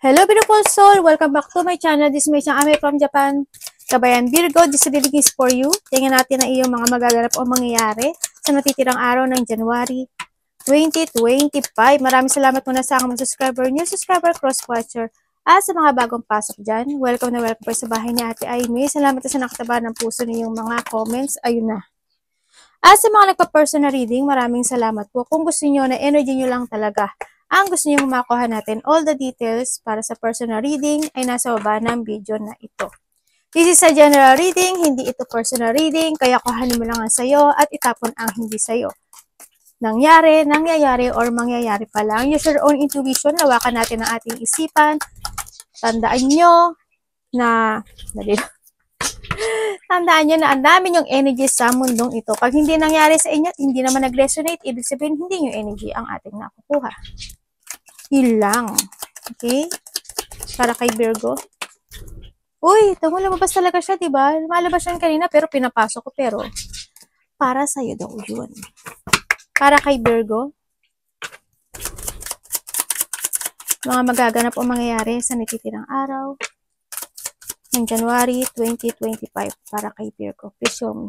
Hello beautiful soul! Welcome back to my channel. This is May Ame from Japan. Kabayan Virgo, this reading is for you. Tingnan natin ang iyong mga magaganap o mangyayari sa natitirang araw ng January 2025. Maraming salamat muna sa aking subscriber, new subscriber, cross-watcher, at sa mga bagong pasok dyan. Welcome na welcome po sa bahay ni Ate Aimee. Salamat sa nakataba ng puso niyong mga comments. Ayun na. At sa mga nagpa-personal reading, maraming salamat po. Kung gusto niyo na energy niyo lang talaga ang gusto nyo makuha natin, all the details para sa personal reading ay nasa baba ng video na ito. This is a general reading, hindi ito personal reading, kaya kuhanin mo lang ang sayo at itapon ang hindi sayo. Nangyayari, or mangyayari pa lang. Use your own intuition, lawakan natin ang ating isipan. Tandaan nyo na ang dami yung energy sa mundong ito. Pag hindi nangyari sa inyo, hindi naman nag-resonate, ibig sabihin hindi yung energy ang ating nakukuha. Yun lang. Okay? Para kay Virgo. Uy, lumabas talaga siya, diba? Lumalabas siya kanina, pero pinapasok ko. Pero, para sa'yo daw yun. Para kay Virgo. Mga magaganap o mangyayari sa natitirang araw ng January 2025. Para kay Virgo. Please show me.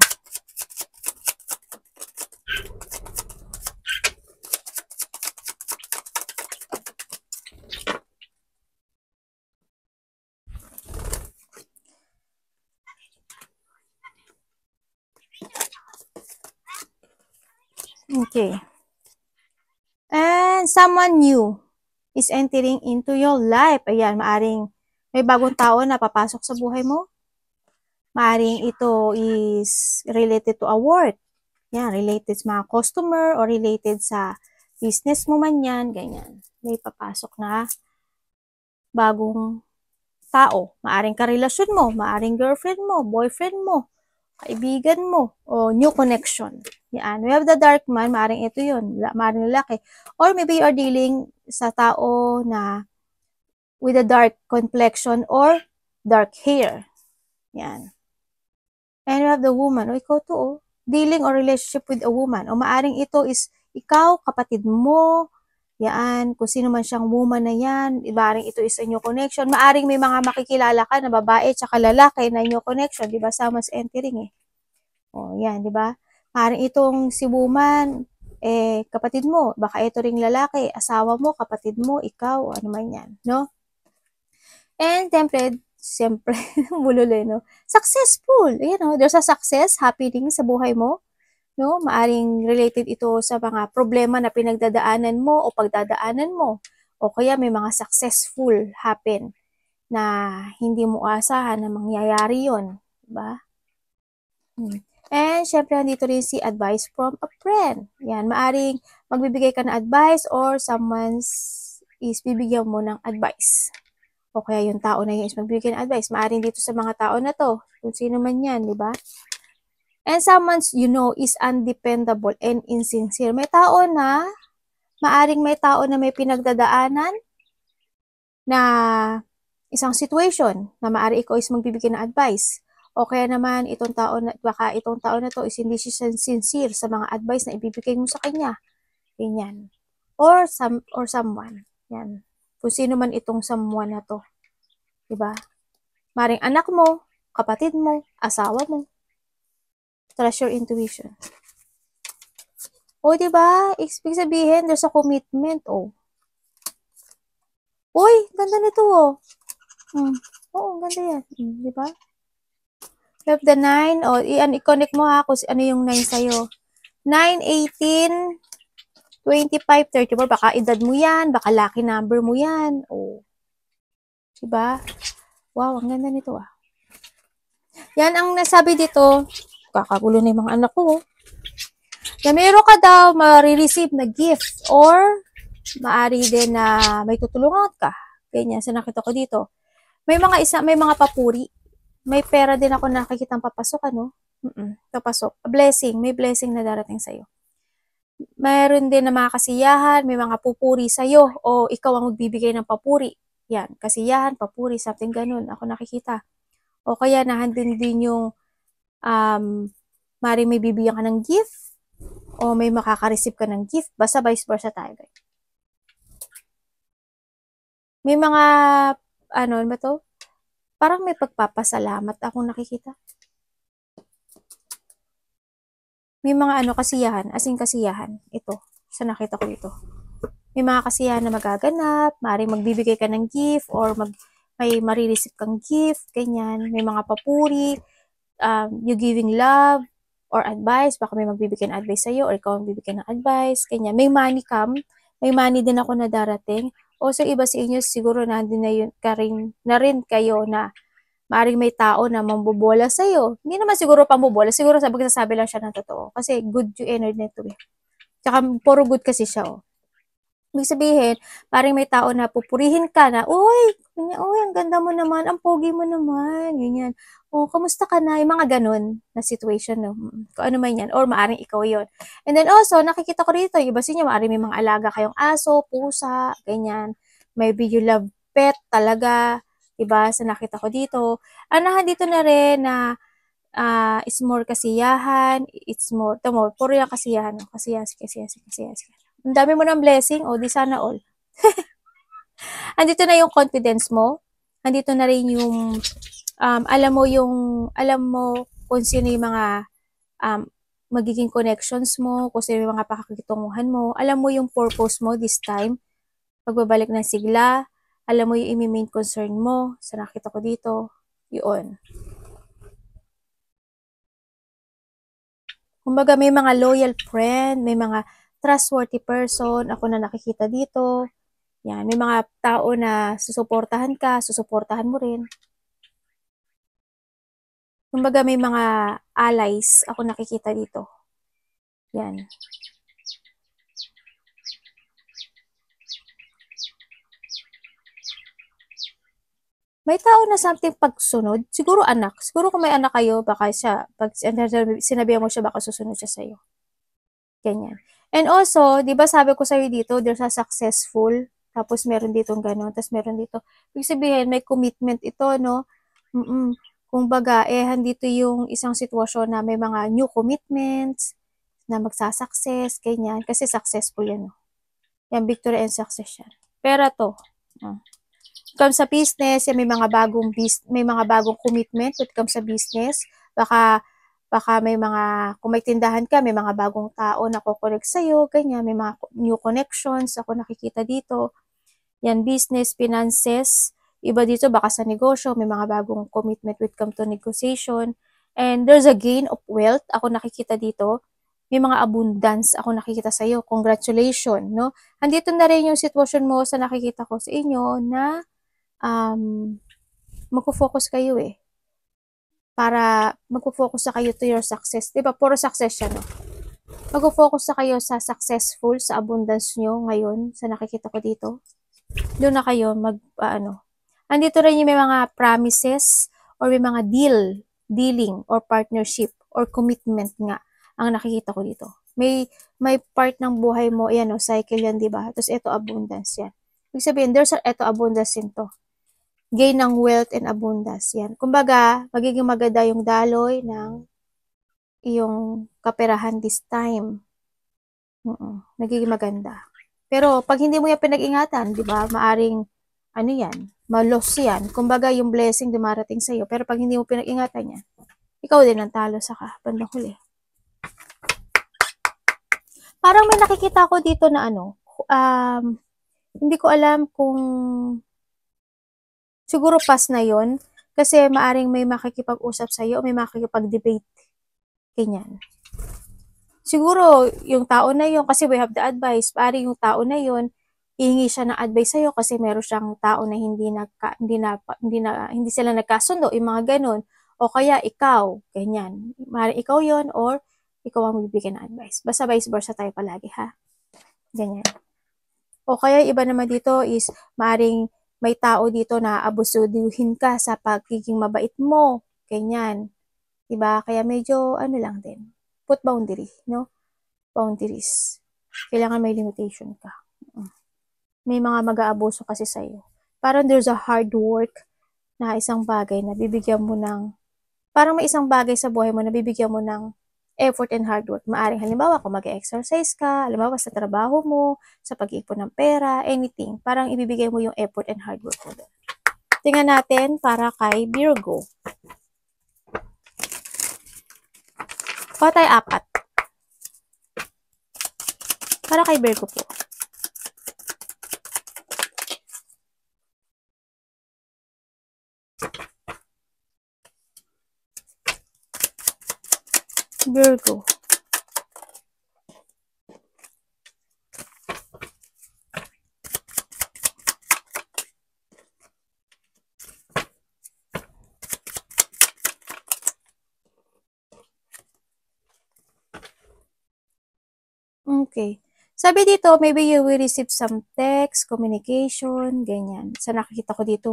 Okay. And someone new is entering into your life. Ayan, maaring may bagong tao na papasok sa buhay mo. Maaring ito is related to a work. Yan, related sa mga customer or related sa business mo man yan, ganyan. May papasok na bagong tao. Maaring karelasyon mo, maaring girlfriend mo, boyfriend mo, kaibigan mo, o new connection. Yan. We have the dark man, maaring ito yun, maaring lalaki. Or maybe you are dealing sa tao na with a dark complexion or dark hair. Yan. And we have the woman, o ikaw to, dealing or relationship with a woman. O maaring ito is ikaw, kapatid mo, yan, kung sino man siyang woman na yan, maaring ito is a new connection. Maaring may mga makikilala ka na babae tsaka lalaki na new connection, di ba? Someone's entering eh. O, yan, di ba? Maaring itong si woman, kapatid mo, baka ito ring lalaki, asawa mo, kapatid mo, ikaw, ano man yan, no? And siyempre, bulol no? Successful, you know, there's a success happening sa buhay mo, no? Maaring related ito sa mga problema na pinagdadaanan mo o pagdadaanan mo. O kaya may mga successful happen na hindi mo asahan na mangyayari yon, diba? And syempre, nandito rin si advice from a friend. Yan, maaring magbibigay ka ng advice or someone is bibigyan mo ng advice. O kaya yung tao na yun is magbibigay ng advice. Maaring dito sa mga tao na to, kung sino man yan, di ba? And someone you know is undependable and insincere. May tao na, maaring may tao na may pinagdadaanan na isang situation na maaari ikaw is magbibigay ng advice. O kaya naman, baka itong tao na to is hindi siya sincere sa mga advice na ibibigay mo sa kanya. Ganyan. Or someone. Yan. Kung sino man itong someone na to. Diba? Maring anak mo, kapatid mo, asawa mo. Trust your intuition. O, diba? Ibig sabihin, there's a commitment, oh. Uy, ganda nito, oh. Oo, ganda yan. Diba? You have the 9, oh, i-connect mo ha, kung ano yung 9 sa'yo. 9, 18, 25, 34, baka edad mo yan, baka lucky number mo yan. Oh. Diba? Wow, ang ganda nito ah. Yan ang nasabi dito. Kakagulo na yung mga anak ko. Na meron ka daw ma-receive na gift or maari din na may tutulungan ka. Ganyan, sa nakita ko dito. May mga papuri. May pera din ako nakikitang papasok, ano? Papasok. A blessing. May blessing na darating sa'yo. Mayroon din na mga kasiyahan, may mga pupuri sa'yo, o ikaw ang magbibigay ng papuri. Yan, kasiyahan, papuri, something ganun. Ako nakikita. O kaya nahandin din yung maring may bibigyan ka ng gift, o may makaka-receive ka ng gift. Basta vice versa tayo, guys. May mga, ano ba to? Parang may pagpapasalamat akong nakikita. May mga kasiyahan, as in kasiyahan. Ito, sa nakita ko dito. May mga kasiyahan na magaganap, maaaring magbibigay ka ng gift, or may marireceive kang gift, ganyan. May mga papuri, you giving love, or advice, baka may magbibigay ng advice sa'yo, or ikaw ang bibigyan ng advice, ganyan. May money come, may money din ako na darating. O sa iba sa inyo, siguro nandun na rin kayo na maaaring may tao na mambobola sa'yo. Hindi naman siguro pambobola, siguro magsasabi lang siya ng totoo. Kasi good yung energy nito eh. Tsaka puro good kasi siya oh. Ibig sabihin, parang may tao na pupurihin ka na, uy, ang ganda mo naman, ang pogi mo naman, ganyan. O, kamusta ka na? Yung mga ganun na situation, no? Kung ano man yan. Or maaring ikaw yon. And then also, nakikita ko rito, iba sa inyo, maaring may mga alaga kayong aso, pusa, ganyan. Maybe you love pet talaga, iba sa nakita ko dito. Dito na rin na it's more kasiyahan, it's more, puro yung kasiyahan, no? Kasiyahan. Ang dami mo ng blessing, o di sana all. Andito na yung confidence mo. Andito na rin yung, alam mo kung sino yung mga magiging connections mo, kung sino yung mga pakakitunguhan mo. Alam mo yung purpose mo this time. Pagbabalik ng sigla, alam mo yung main concern mo. Sa nakita ko dito, yun. Kumbaga may mga loyal friend, may mga trustworthy person, ako na nakikita dito. Yan, may mga tao na susuportahan ka, susuportahan mo rin. Kumbaga may mga allies ako nakikita dito. Yan. May tao na something pagsunod, siguro anak. Siguro kung may anak kayo, baka siya, pag sinabihan mo siya, baka susunod siya sa'yo. Ganyan. And also, di ba sabi ko sa'yo dito, there's a successful, tapos meron ditong gano'n, tapos meron dito. Ibig sabihin, may commitment ito, no? Kumbaga, handito yung isang sitwasyon na may mga new commitments, na magsasucess, ganyan. Kasi successful yan, no? Yan, victory and success yan. Pero to, comes sa business, may mga bagong commitment when it comes sa business. Baka may mga, kung may tindahan ka, may mga bagong tao na kukonect sa'yo, ganyan, may mga new connections, ako nakikita dito. Yan, business, finances, iba dito, baka sa negosyo, may mga bagong commitment when it comes to negotiation. And there's a gain of wealth, ako nakikita dito. May mga abundance ako nakikita sa'yo. Congratulations, no? Andito na rin yung sitwasyon mo sa nakikita ko sa inyo na magfo-focus kayo eh. Para magfo-focus na kayo to your success. Diba? Puro success siya, no? Magfo-focus na kayo sa successful, sa abundance nyo ngayon, sa nakikita ko dito. Doon na kayo Andito rin yung may mga promises or may mga dealing or partnership or commitment nga ang nakikita ko dito. May part ng buhay mo, ayan o, cycle yan, diba? Tapos ito abundance yan. Ibig sabihin, ito abundance din to. Gain ng wealth and abundance. Yan. Kumbaga, magiging maganda yung daloy ng iyong kaperahan this time. Nagiging maganda. Pero, pag hindi mo yan pinag-ingatan, di ba, maaring, malos yan. Kumbaga, yung blessing dumarating sa'yo. Pero, pag hindi mo pinag-ingatan yan, ikaw din ang talo saka, bandang huli. Parang may nakikita ko dito na hindi ko alam kung siguro pass na yon kasi maaring may makikipag-usap sa'yo o may makikipag-debate. Ganyan. Siguro, yung tao na yon kasi we have the advice, maaring yung tao na yon hihingi siya ng advice sa'yo kasi meron siyang tao na hindi sila nagkasundo, yung mga ganun. O kaya ikaw, ganyan. Maaring ikaw yon or ikaw ang bibigyan ng advice. Basta vice versa tayo palagi, ha? Ganyan. O kaya iba naman dito is maaring may tao dito na abusuduhin ka sa pagiging mabait mo. Ganyan. Diba? Kaya medyo lang din. Put boundary, no? Boundaries. Kailangan may limitation ka. May mga mag-aabuso kasi sa'yo. Parang there's a hard work na isang bagay na bibigyan mo ng, parang may isang bagay sa buhay mo na bibigyan mo ng effort and hard work. Maaring halimbawa kung mag-exercise ka, halimbawa sa trabaho mo, sa pag-ipon ng pera, anything. Parang ibibigay mo yung effort and hard work mo doon. Tingnan natin para kay Virgo. Kuha tayo 4. Para kay Virgo po. Virgo. Okay. Sabi dito, maybe you will receive some text, communication, ganyan. Sa nakikita ko dito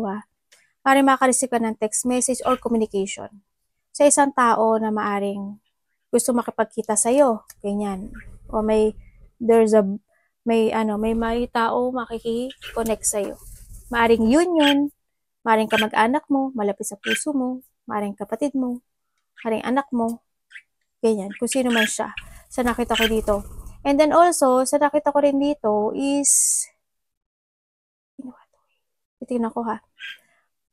maaring makareceive ka ng text message or communication sa isang tao na maaring gusto makipagkita sa'yo, ganyan. O may tao makiki-connect sa'yo. Maaring yun, maaring kamag-anak mo, malapit sa puso mo, maaring kapatid mo, maaring anak mo, ganyan, kung sino man siya. Sa nakita ko dito. And then also, sa nakita ko rin dito is, titignan ko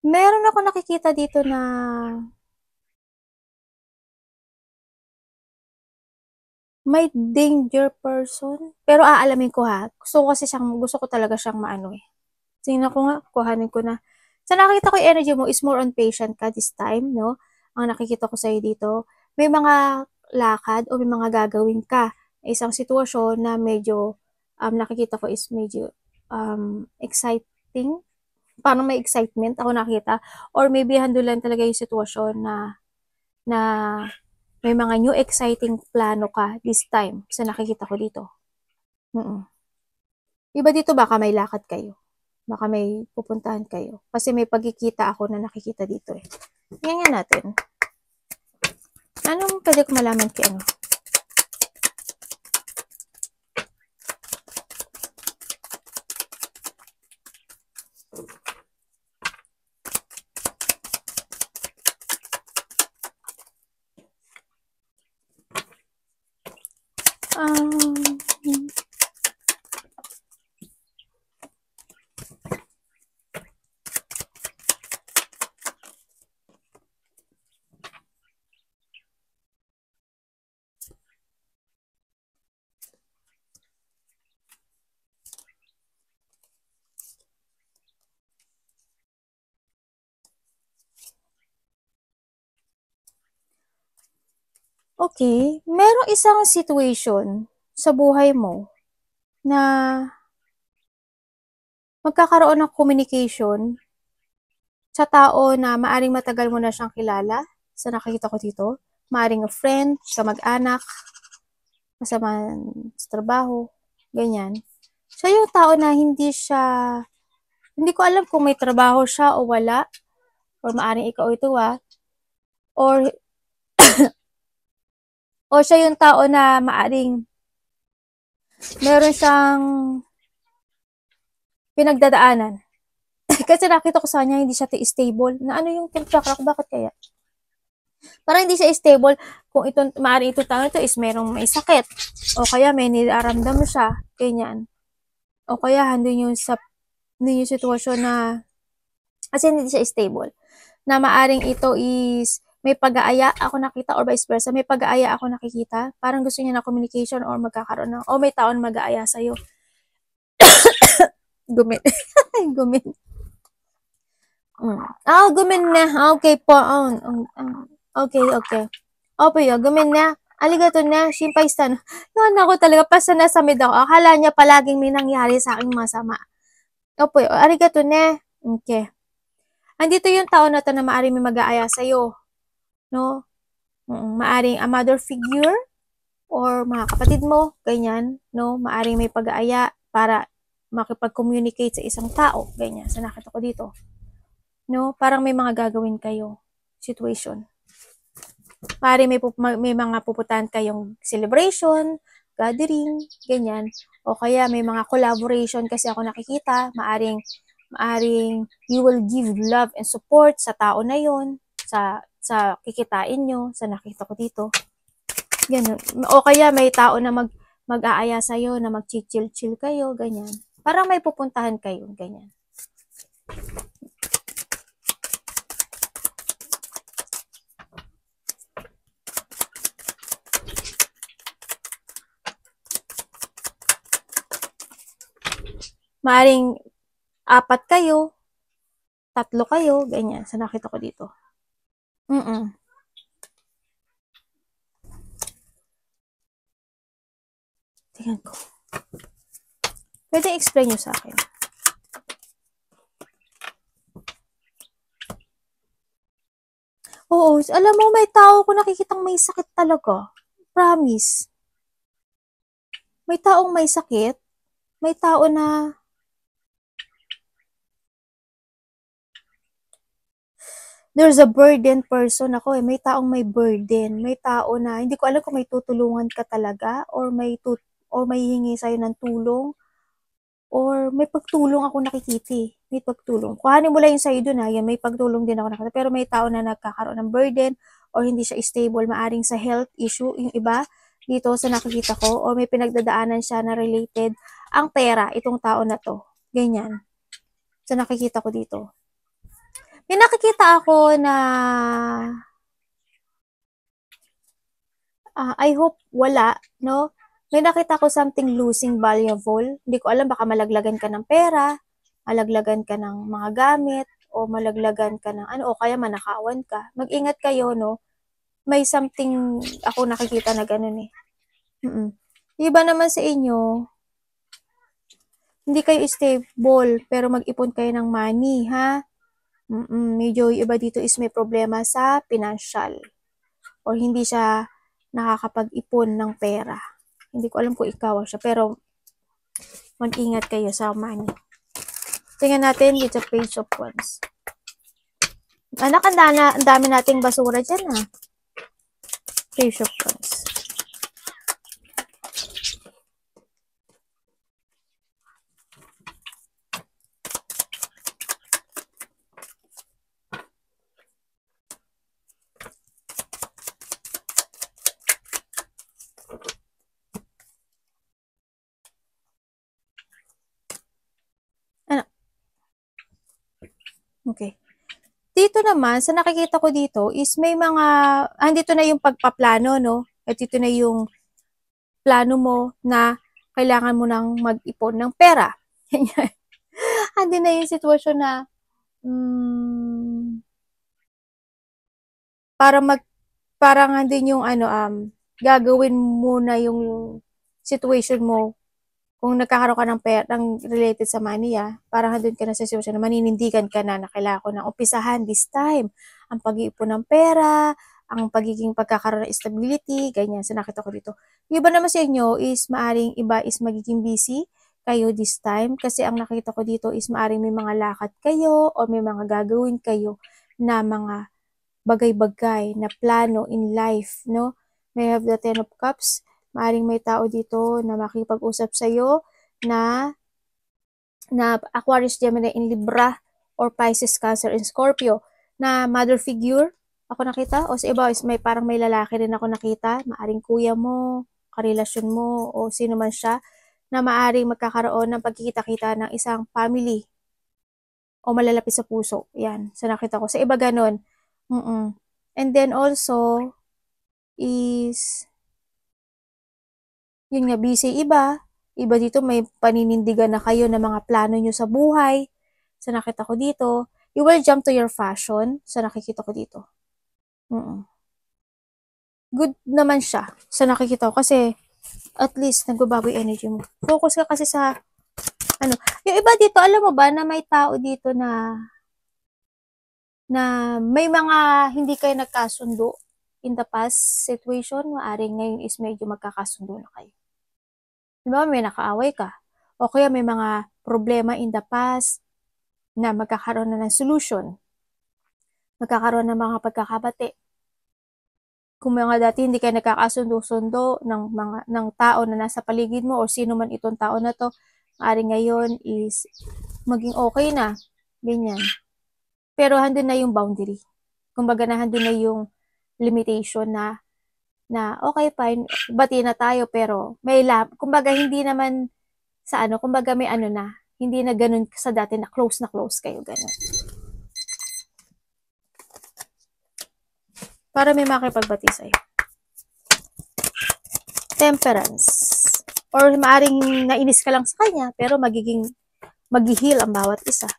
meron ako nakikita dito na may danger person. Pero aalamin ko gusto ko talaga siyang maano eh. Tingnan ko kuhanin ko na. Sa nakikita ko yung energy mo is more on patient ka this time, no? Ang nakikita ko sa'yo dito, may mga lakad o may mga gagawin ka. Isang sitwasyon na medyo, nakikita ko is medyo exciting. Parang may excitement ako nakita. Or maybe handulan talaga yung sitwasyon na may mga new exciting plano ka this time sa nakikita ko dito. Iba dito baka may lakad kayo. Baka may pupuntahan kayo. Kasi may pagkikita ako na nakikita dito eh. Tingnan natin. Anong pwede ko malaman kay ano? Okay, merong isang situation sa buhay mo na magkakaroon ng communication sa tao na maaring matagal mo na siyang kilala. Sa nakikita ko dito, maaring a friend, kamag-anak, kasama sa trabaho, ganyan. Siya yung tao na hindi ko alam kung may trabaho siya o wala, or maaring ikaw ito or o siya yung tao na maaring meron siyang pinagdadaanan. Kasi nakita ko sa kanya, hindi siya stable. Na ano yung chakra ko, bakit kaya? Parang hindi siya stable. Kung maaring ito tao ito is merong may sakit. O kaya may nilaramdam siya. Ganyan. O kaya handun yung sitwasyon na kasi hindi siya stable. Na maaring ito is may pag-aaya ako nakita or vice versa. May pag-aaya ako nakikita. Parang gusto niya na communication or magkakaroon ng, o may taon mag-aaya sa'yo. Gumin. Gumin. Gumin na. Okay po. Okay. Opo yun. Gumin na. Aligato na. Shimpay stan. Yun ako talaga. Pasa nasamid ako. Akala niya palaging may nangyari sa aking masama. Opo yun. Aligato na. Okay. Andito yung tao na to na maaaring may mag-aaya sa'yo. No? Maaring a mother figure or mga kapatid mo. Ganyan. No? Maaring may pag-aaya para makipag-communicate sa isang tao. Ganyan. Sa nakita ko dito. No? Parang may mga gagawin kayo. Situation. Maaring may mga pupuntahan kayong celebration, gathering, ganyan. O kaya may mga collaboration kasi ako nakikita. Maaring you will give love and support sa tao na yon, sa kikitain nyo, sa nakita ko dito. Ganun. O kaya may tao na mag-aaya sa'yo, na mag-chill-chill kayo, ganyan. Parang may pupuntahan kayo, ganyan. Maaring 4 kayo, 3 kayo, ganyan. Sa nakita ko dito. Tingnan ko. Pwede explain nyo sa akin. Oo, alam mo, may tao ko nakikitang may sakit talaga. Promise. May taong may sakit. May tao na there's a burden person ako eh. May taong may burden. May tao na hindi ko alam kung may tutulungan ka talaga or may hihingi sa'yo ng tulong or may pagtulong ako nakikita eh. May pagtulong. Kuhanin mo lang yung sa'yo dun ha. Yan, may pagtulong din ako nakikita. Pero may tao na nagkakaroon ng burden or hindi siya stable, maaring sa health issue, yung iba dito sa nakikita ko, o may pinagdadaanan siya na related ang pera, itong tao na to. Ganyan. Sa nakikita ko dito. May nakikita ako na I hope wala, no? May nakita ko something losing valuable. Hindi ko alam, baka malaglagan ka ng pera, malaglagan ka ng mga gamit, o malaglagan ka ng ano, o kaya manakawan ka. Mag-ingat kayo, no? May something ako nakikita na ganun eh. Iba naman sa inyo, hindi kayo stable, pero mag-ipon kayo ng money, ha? Medyo iba dito is may problema sa financial. O hindi siya nakakapag-ipon ng pera. Hindi ko alam kung ikaw siya, pero mag-ingat kayo sa money. Tingnan natin dito sa page of wands. Anak, ang dami nating basura dyan ha. Page of wands. Okay. Dito naman, sa nakikita ko dito is may mga, andito na yung pagpaplano, no? At dito na yung plano mo na kailangan mo nang mag-ipon ng pera. Andi na yung sitwasyon na parang andin yung gagawin mo na yung situation mo kung nagkakaroon ka ng pera, ng related sa money, parang andun ka na sa sitwasyon na maninindigan ka na kailangan ko na umpisahan this time ang pag-iipon ng pera, ang pagiging pagkakaroon ng stability, ganyan. So, nakita ko dito. Yung iba naman sa inyo is maaring iba is magiging busy kayo this time kasi ang nakita ko dito is maaring may mga lakad kayo o may mga gagawin kayo na mga bagay-bagay na plano in life, no? May have the 10 of Cups. Maaring may tao dito na makipag-usap sa'yo na Aquarius, Gemini, in Libra, or Pisces, Cancer, and Scorpio, na mother figure, ako nakita, o sa iba, is parang may lalaki rin ako nakita, maaring kuya mo, karelasyon mo, o sino man siya, na maaring magkakaroon ng pagkikita-kita ng isang family, o malalapit sa puso. Yan, sa nakita ko. Sa iba ganon. And then also, is yun nga, busy iba dito may paninindigan na kayo ng mga plano nyo sa buhay, sa nakita ko dito. You will jump to your fashion, sa nakikita ko dito. Good naman siya, sa nakikita ko, kasi at least nagbabago yung energy mo. Focus ka kasi sa yung iba dito, alam mo ba na may tao dito na may mga hindi kayo nagkasundo in the past situation, maaring ngayon is medyo magkakasundo na kayo. Diba, may nakaaway ka. O kaya may mga problema in the past na magkakaroon na ng solution. Magkakaroon ng mga pagkakabati. Kung mga dati hindi kayo nagkakasundo-sundo ng tao na nasa paligid mo o sino man itong tao na to, maaring ngayon is maging okay na. Ganyan. Pero handun na yung boundary. Kumbaga na handun na yung limitation na na okay fine, bati na tayo pero may kumbaga hindi naman sa ano, kumbaga may ano na, hindi na ganun sa dati na close kayo, ganun. Para may makipagbati sa'yo. Temperance. Or maaring nainis ka lang sa kanya, pero mag-heal ang bawat isa.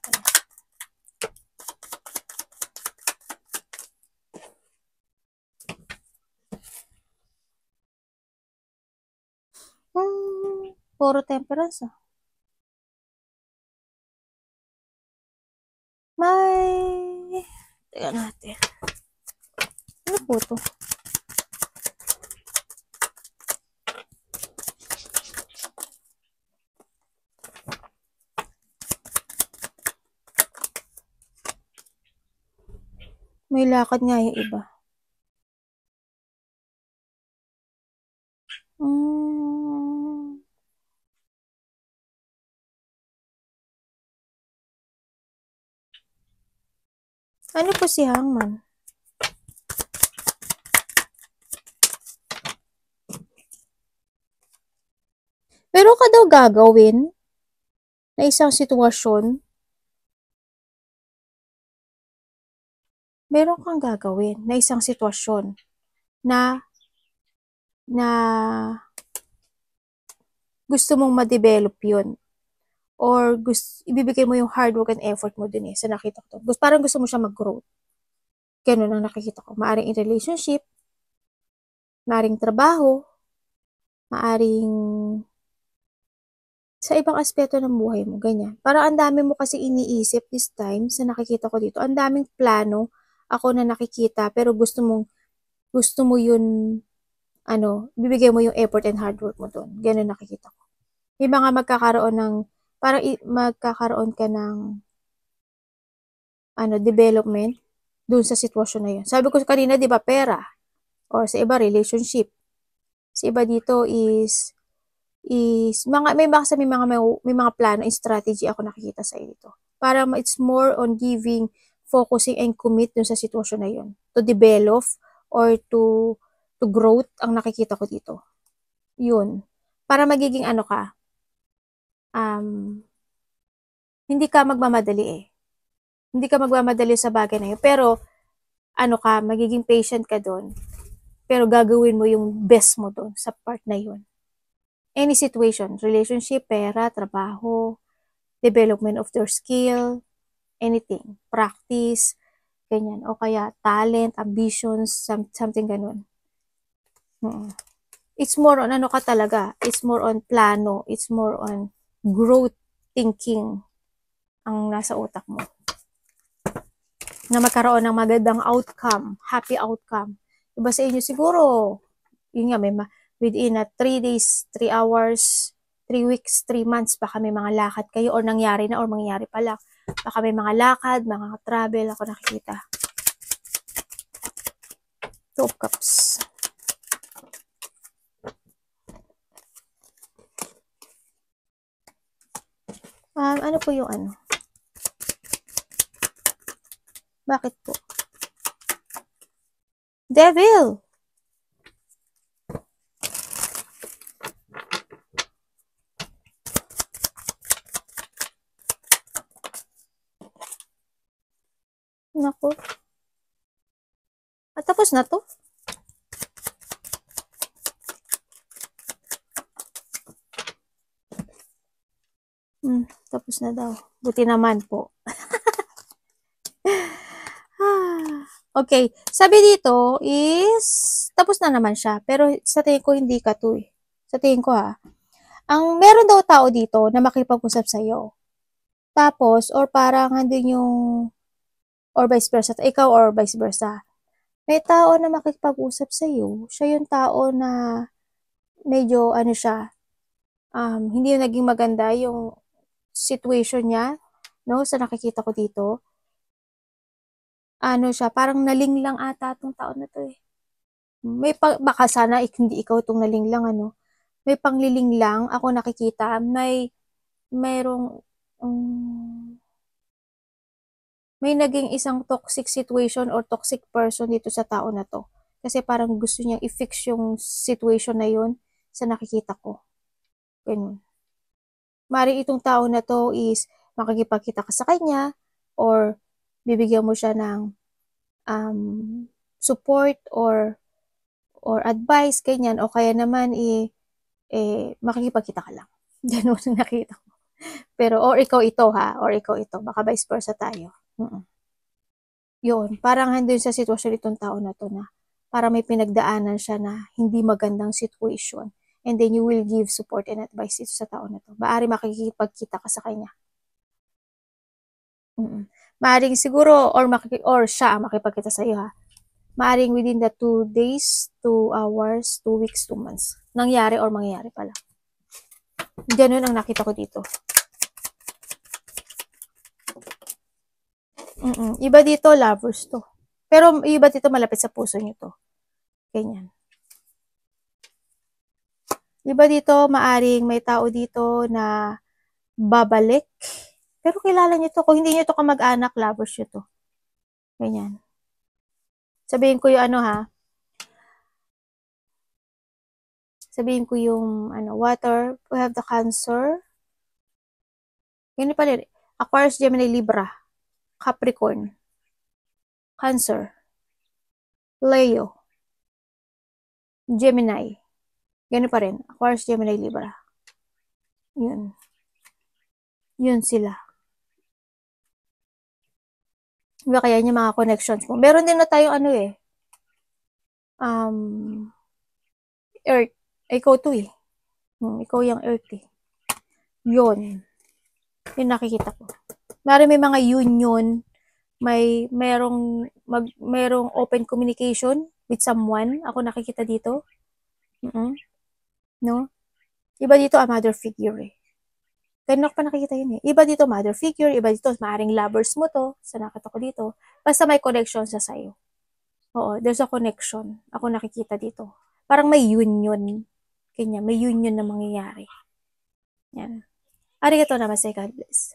Puro temperance ah. May... Teka natin. Ano po to? May lakad nga yung iba. Ano po si Hangman? Meron ka daw gagawin na isang sitwasyon. Meron kang gagawin na isang sitwasyon na gusto mong ma-develop yun. Or ibibigay mo yung hard work and effort mo dun sa nakita ko. Parang gusto mo siya mag-grow. Ganun ang nakikita ko. Maaring in relationship, maaring trabaho, maaring sa ibang aspeto ng buhay mo, ganyan. Parang ang dami mo kasi iniisip this time sa nakikita ko dito. Ang daming plano ako na nakikita, pero gusto mo yun, bibigay mo yung effort and hard work mo doon. Ganun nakikita ko. May mga magkakaroon ka ng development doon sa sitwasyon na yun. Sabi ko kanina, di ba, pera. Or sa iba, relationship. Sa iba dito is may mga plano and strategy ako nakikita sa dito. Para it's more on focusing and commit dun sa sitwasyon na yun. To develop or to growth ang nakikita ko dito. Yun. Para magiging hindi ka magmamadali eh. Hindi ka magmamadali sa bagay na yun. Pero, magiging patient ka doon. Pero gagawin mo yung best mo doon sa part na yun. Any situation, relationship, pera, trabaho, development of their skill, anything, practice, ganyan. O kaya talent, ambitions, something ganun. It's more on it's more on plano, it's more on growth thinking ang nasa utak mo. Na magkaroon ng magandang outcome, happy outcome. Iba sa inyo siguro, yun nga, within 3 days, 3 hours, 3 weeks, 3 months, baka may mga lakad kayo or nangyari na or mangyayari pa lang. Baka may mga lakad, mga travel, ako nakikita. 2 of Cups. Ano po yung Bakit po? Devil! Naku. At tapos na to? Tapos na daw. Buti naman po. Okay. Sabi dito is, tapos na naman siya. Pero sa tingin ko, hindi ka to eh. Sa tingin ko ang meron daw tao dito na makipag-usap sa'yo. Tapos, or parang andun yung, or vice versa, ikaw or vice versa. May tao na makipag-usap sa'yo. Siya yung tao na medyo, siya, hindi yung naging maganda yung situation niya, no, sa nakikita ko dito. Siya, parang nalinglang ata itong tao na to eh. Baka sana hindi ikaw itong nalinglang, may panglilinglang ako nakikita, mayroong may naging isang toxic situation or toxic person dito sa tao na to. Kasi parang gusto niyang i-fix yung situation na yun sa nakikita ko. Ganun. Maaaring itong tao na to is makikipagkita ka sa kanya or bibigyan mo siya ng support or advice, ganyan. O kaya naman makikipagkita ka lang. Ganun ang nakita ko. Pero, or ikaw ito ha, or ikaw ito. Baka vice versa tayo. Yun, parang handun sa sitwasyon itong tao na to na para may pinagdaanan siya na hindi magandang situation. And then you will give support and advice ito sa tao na to. Maari makikipagkita ka sa kanya. Maaring siguro, or siya ang makipagkita sa iyo ha. Maaring within the 2 days, 2 hours, 2 weeks, 2 months. Nangyari or mangyayari pala. Ganun ang nakita ko dito. Iba dito, lovers to. Pero iba dito, malapit sa puso nyo to. Ganyan. Iba dito, maaring may tao dito na babalik. Pero kilala nyo to. Kung hindi nyo to kamag-anak, lovers nyo to. Ganyan. Sabihin ko yung ano ha. Sabihin ko yung water. We have the Cancer. Ganyan pala. Aquarius, Gemini, Libra. Capricorn. Cancer. Leo. Gemini. Ganyan pa rin. Aquarius, Gemini, Libra. Yun. Yun sila. Iba kaya yung mga connections mo. Meron din na tayo Earth. Ikaw to eh. Ikaw yung Earth eh. Yun. Yun nakikita ko. May mga union, merong open communication with someone. Ako nakikita dito. No? Iba dito mother figure eh. Ganun ako pa nakikita yun eh. Iba dito mother figure, iba dito maaring lovers mo to. Sa nakita ko dito. Basta may connection sa sayo. Oo, there's a connection. Ako nakikita dito. Parang may union. Kanya, may union na mangyayari. Yan. Arigato namaste, God bless.